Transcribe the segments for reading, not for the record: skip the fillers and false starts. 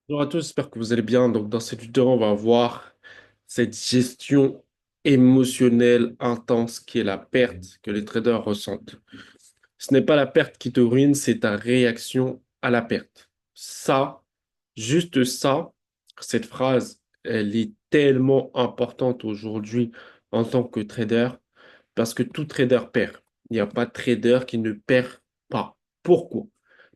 Bonjour à tous, j'espère que vous allez bien. Donc, dans cette vidéo, on va voir cette gestion émotionnelle intense qui est la perte que les traders ressentent. Ce n'est pas la perte qui te ruine, c'est ta réaction à la perte. Ça, juste ça, cette phrase, elle est tellement importante aujourd'hui en tant que trader parce que tout trader perd. Il n'y a pas de trader qui ne perd pas. Pourquoi?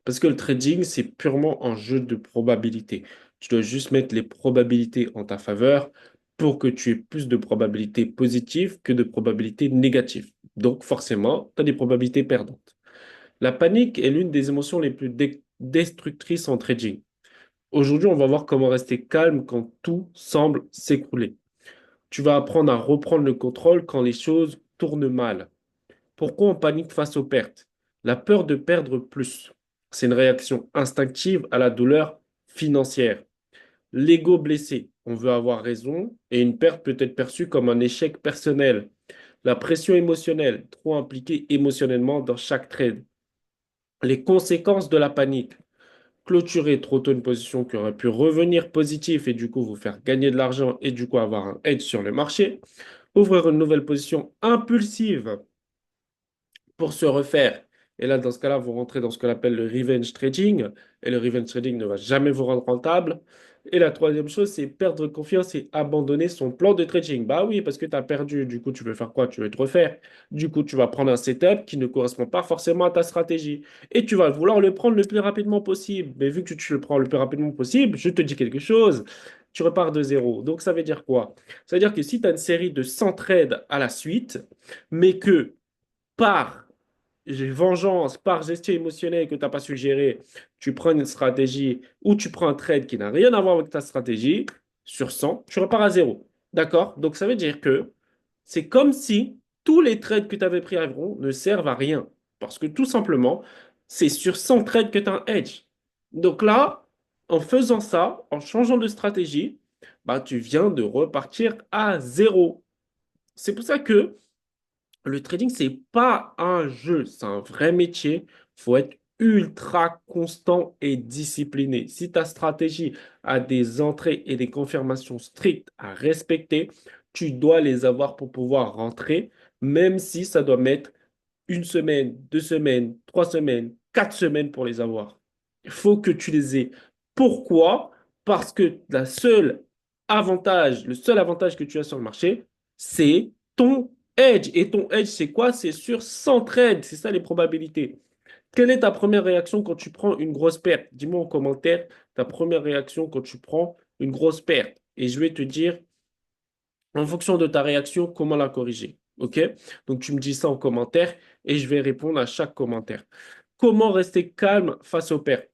Parce que le trading, c'est purement un jeu de probabilité. Tu dois juste mettre les probabilités en ta faveur pour que tu aies plus de probabilités positives que de probabilités négatives. Donc forcément, tu as des probabilités perdantes. La panique est l'une des émotions les plus destructrices en trading. Aujourd'hui, on va voir comment rester calme quand tout semble s'écrouler. Tu vas apprendre à reprendre le contrôle quand les choses tournent mal. Pourquoi on panique face aux pertes? La peur de perdre plus. C'est une réaction instinctive à la douleur financière. L'ego blessé. On veut avoir raison et une perte peut être perçue comme un échec personnel. La pression émotionnelle, trop impliqué émotionnellement dans chaque trade. Les conséquences de la panique. Clôturer trop tôt une position qui aurait pu revenir positif et du coup vous faire gagner de l'argent et du coup avoir un edge sur le marché. Ouvrir une nouvelle position impulsive pour se refaire. Et là, dans ce cas-là, vous rentrez dans ce qu'on appelle le revenge trading. Et le revenge trading ne va jamais vous rendre rentable. Et la troisième chose, c'est perdre confiance et abandonner son plan de trading. Bah oui, parce que tu as perdu. Du coup, tu veux faire quoi? Tu veux te refaire. Du coup, tu vas prendre un setup qui ne correspond pas forcément à ta stratégie. Et tu vas vouloir le prendre le plus rapidement possible. Mais vu que tu le prends le plus rapidement possible, je te dis quelque chose. Tu repars de zéro. Donc, ça veut dire quoi? Ça veut dire que si tu as une série de 100 trades à la suite, mais que par vengeance, par gestion émotionnelle que tu n'as pas su gérer, tu prends une stratégie ou tu prends un trade qui n'a rien à voir avec ta stratégie, sur 100, tu repars à zéro. D'accord? Donc ça veut dire que c'est comme si tous les trades que tu avais pris à zéro ne servent à rien. Parce que tout simplement, c'est sur 100 trades que tu as un edge. Donc là, en faisant ça, en changeant de stratégie, bah, tu viens de repartir à zéro. C'est pour ça que le trading, c'est pas un jeu, c'est un vrai métier. Il faut être ultra constant et discipliné. Si ta stratégie a des entrées et des confirmations strictes à respecter, tu dois les avoir pour pouvoir rentrer, même si ça doit mettre une semaine, 2 semaines, 3 semaines, 4 semaines pour les avoir. Il faut que tu les aies. Pourquoi? Parce que le seul avantage que tu as sur le marché, c'est ton edge. Et ton edge, c'est quoi? C'est sur 100 trades. C'est ça les probabilités. Quelle est ta première réaction quand tu prends une grosse perte? Dis-moi en commentaire ta première réaction quand tu prends une grosse perte. Et je vais te dire en fonction de ta réaction, comment la corriger. OK? Donc, tu me dis ça en commentaire et je vais répondre à chaque commentaire. Comment rester calme face aux pertes?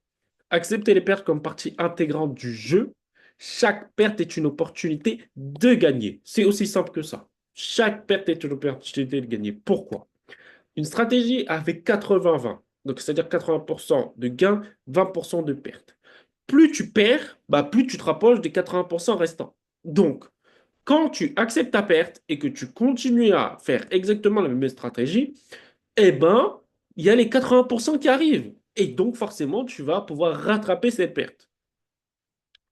Accepter les pertes comme partie intégrante du jeu. Chaque perte est une opportunité de gagner. C'est aussi simple que ça. Chaque perte est une opportunité de gagner. Pourquoi? Une stratégie avec 80-20. Donc, c'est-à-dire 80% de gains, 20% de pertes. Plus tu perds, bah, plus tu te rapproches des 80% restants. Donc, quand tu acceptes ta perte et que tu continues à faire exactement la même stratégie, eh ben, il y a les 80% qui arrivent. Et donc, forcément, tu vas pouvoir rattraper cette perte.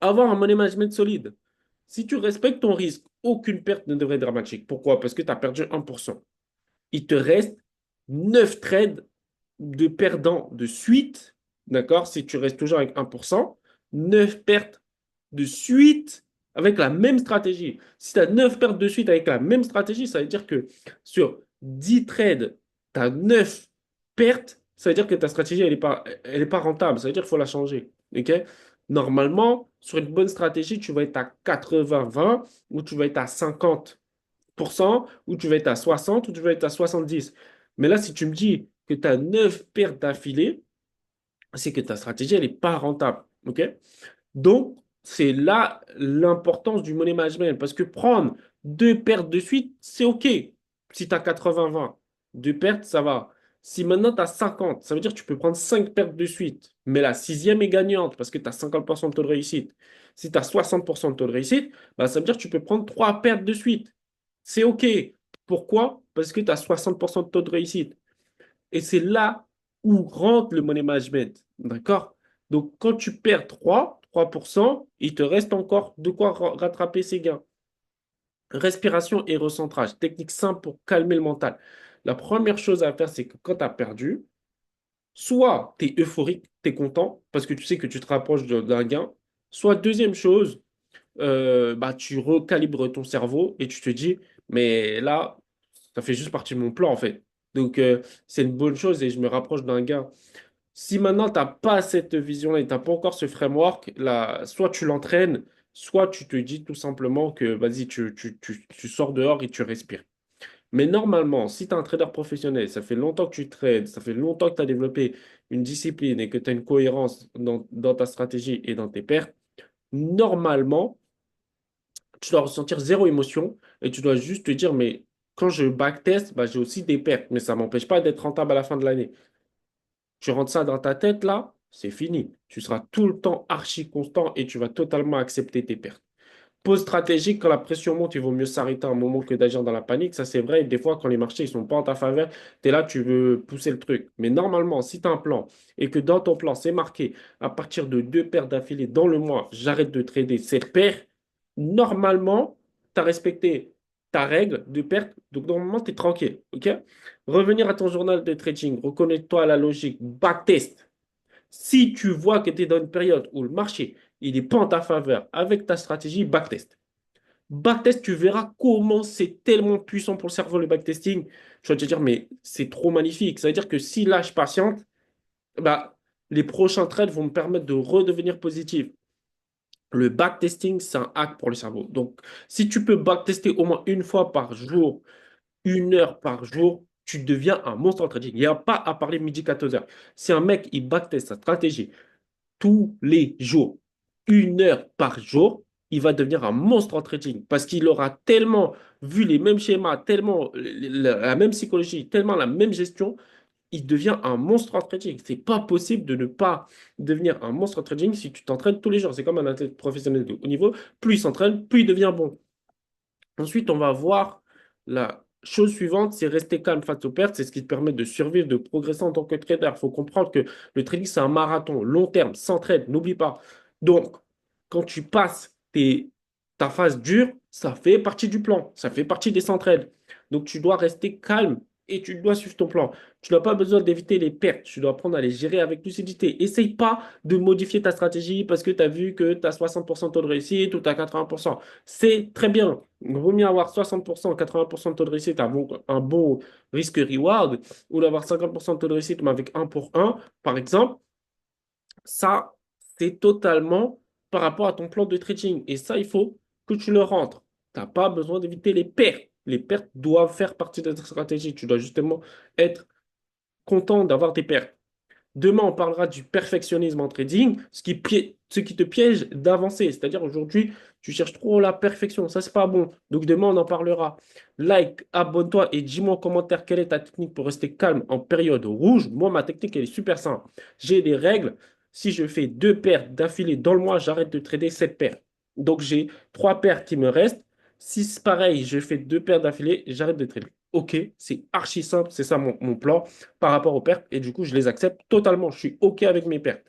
Avoir un money management solide. Si tu respectes ton risque, aucune perte ne devrait être dramatique. Pourquoi? Parce que tu as perdu 1%. Il te reste 9 trades de perdants de suite. D'accord? Si tu restes toujours avec 1%, 9 pertes de suite avec la même stratégie. Si tu as 9 pertes de suite avec la même stratégie, ça veut dire que sur 10 trades, tu as 9 pertes. Ça veut dire que ta stratégie, elle est pas rentable. Ça veut dire qu'il faut la changer. OK? Normalement, sur une bonne stratégie, tu vas être à 80-20 ou tu vas être à 50% ou tu vas être à 60 ou tu vas être à 70. Mais là, si tu me dis que tu as 9 pertes d'affilée, c'est que ta stratégie, elle n'est pas rentable. OK? Donc, c'est là l'importance du money management. Parce que prendre 2 pertes de suite, c'est OK. Si tu as 80-20, 2 pertes, ça va. Si maintenant tu as 50, ça veut dire que tu peux prendre 5 pertes de suite. Mais la sixième est gagnante parce que tu as 50% de taux de réussite. Si tu as 60% de taux de réussite, bah, ça veut dire que tu peux prendre 3 pertes de suite. C'est OK. Pourquoi? Parce que tu as 60% de taux de réussite. Et c'est là où rentre le money management. D'accord? Donc, quand tu perds 3%, il te reste encore de quoi rattraper ces gains. Respiration et recentrage, technique simple pour calmer le mental. La première chose à faire, c'est que quand tu as perdu, soit tu es euphorique, tu es content, parce que tu sais que tu te rapproches d'un gain, soit deuxième chose, bah, tu recalibres ton cerveau et tu te dis, mais là, ça fait juste partie de mon plan en fait. Donc, c'est une bonne chose et je me rapproche d'un gain. Si maintenant, tu n'as pas cette vision-là et tu n'as pas encore ce framework, là, soit tu l'entraînes, soit tu te dis tout simplement que vas-y, tu sors dehors et tu respires. Mais normalement, si tu es un trader professionnel, ça fait longtemps que tu trades, ça fait longtemps que tu as développé une discipline et que tu as une cohérence dans ta stratégie et dans tes pertes, normalement, tu dois ressentir zéro émotion et tu dois juste te dire, mais quand je backtest, bah, j'ai aussi des pertes, mais ça ne m'empêche pas d'être rentable à la fin de l'année. Tu rentres ça dans ta tête là, c'est fini. Tu seras tout le temps archi constant et tu vas totalement accepter tes pertes. Pause stratégique, quand la pression monte, il vaut mieux s'arrêter un moment que d'agir dans la panique. Ça, c'est vrai. Et des fois, quand les marchés ne sont pas en ta faveur, tu es là, tu veux pousser le truc. Mais normalement, si tu as un plan et que dans ton plan, c'est marqué à partir de 2 paires d'affilée dans le mois, j'arrête de trader cette paire, normalement, tu as respecté ta règle de perte. Donc, normalement, tu es tranquille. OK? Revenir à ton journal de trading, reconnecte-toi à la logique, backtest. Si tu vois que tu es dans une période où le marché il n'est pas en ta faveur avec ta stratégie, backtest. Backtest, tu verras comment c'est tellement puissant pour le cerveau, le backtesting. Je vais te dire, mais c'est trop magnifique. Ça veut dire que si là, je patiente, bah, les prochains trades vont me permettre de redevenir positif. Le backtesting, c'est un hack pour le cerveau. Donc, si tu peux backtester au moins une fois par jour, 1 heure par jour, tu deviens un monstre en trading. Il n'y a pas à parler midi 14 heures. Si un mec, il backteste sa stratégie tous les jours, 1 heure par jour, il va devenir un monstre en trading parce qu'il aura tellement vu les mêmes schémas, tellement la même psychologie, tellement la même gestion, il devient un monstre en trading. C'est pas possible de ne pas devenir un monstre en trading si tu t'entraînes tous les jours. C'est comme un athlète professionnel de haut niveau. Plus il s'entraîne, plus il devient bon. Ensuite, on va voir la chose suivante, c'est rester calme face aux pertes. C'est ce qui te permet de survivre, de progresser en tant que trader. Il faut comprendre que le trading, c'est un marathon, long terme, sans trade, n'oublie pas. Donc, quand tu passes ta phase dure, ça fait partie du plan, ça fait partie des sans trades. Donc, tu dois rester calme et tu dois suivre ton plan. Tu n'as pas besoin d'éviter les pertes, tu dois apprendre à les gérer avec lucidité. Essaye pas de modifier ta stratégie parce que tu as vu que tu as 60% de taux de réussite ou tu as 80%. C'est très bien. Il vaut mieux avoir 60%, 80% de taux de réussite, un bon risque-reward, ou d'avoir 50% de taux de réussite, mais avec 1 pour 1, par exemple. Ça, c'est totalement par rapport à ton plan de trading. Et ça, il faut que tu le rentres. Tu n'as pas besoin d'éviter les pertes. Les pertes doivent faire partie de ta stratégie. Tu dois justement être content d'avoir des pertes. Demain, on parlera du perfectionnisme en trading, ce qui te piège d'avancer. C'est-à-dire aujourd'hui, tu cherches trop la perfection. Ça, c'est pas bon. Donc demain, on en parlera. Like, abonne-toi et dis-moi en commentaire quelle est ta technique pour rester calme en période rouge. Moi, ma technique, elle est super simple. J'ai des règles. Si je fais 2 paires d'affilée dans le mois, j'arrête de trader 7 paires. Donc j'ai 3 paires qui me restent. Si c'est pareil, je fais 2 paires d'affilée, j'arrête de trader. Ok, c'est archi simple, c'est ça mon plan par rapport aux pertes et du coup, je les accepte totalement. Je suis OK avec mes pertes.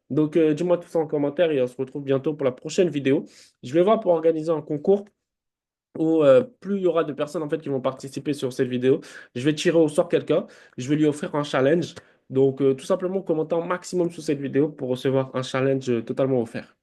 Donc, dis-moi tout ça en commentaire et on se retrouve bientôt pour la prochaine vidéo. Je vais voir pour organiser un concours où plus il y aura de personnes en fait qui vont participer sur cette vidéo. Je vais tirer au sort quelqu'un. Je vais lui offrir un challenge. Donc, tout simplement, commentez un maximum sous cette vidéo pour recevoir un challenge totalement offert.